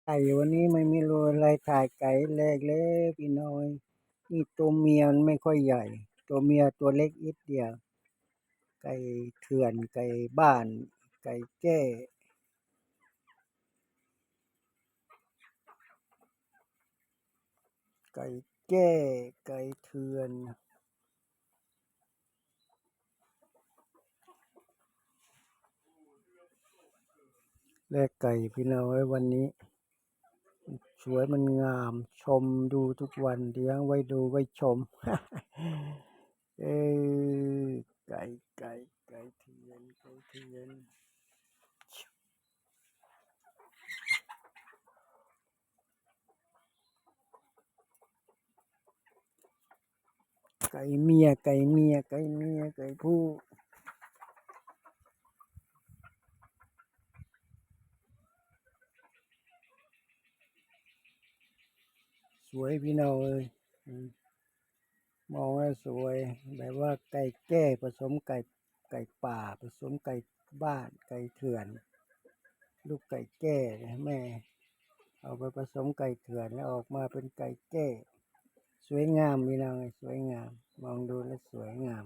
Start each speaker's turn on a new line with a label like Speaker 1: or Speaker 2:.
Speaker 1: ไก่วันนี้ไม่มีรูอะไรถ่ายไก่แรกเลยพี่น้อยนี่ตัวเมียมันไม่ค่อยใหญ่ตัวเมียตัวเล็กนิดเดียวไก่เถื่อนไก่บ้านไก่แจ้ไก่แจ้ไก่เถื่อนแลกไก่พี่น้อยวันนี้สวยมันงามชมดูทุกวันเลี้ยงไว้ดูไว้ชมเออไก่ไก่ไก่เถื่อนไก่เถื่อน ไก่เมียไก่เมียไก่เมียไก่ผู้สวยพี่น้องเลยมองว่าสวยแบบว่าไก่แก้ผสมไก่ป่าผสมไก่บ้านไก่เถื่อนลูกไก่แก้แม่เอาไปผสมไก่เถื่อนแล้วออกมาเป็นไก่แก้สวยงามพี่น้องสวยงามมองดูแล้วสวยงาม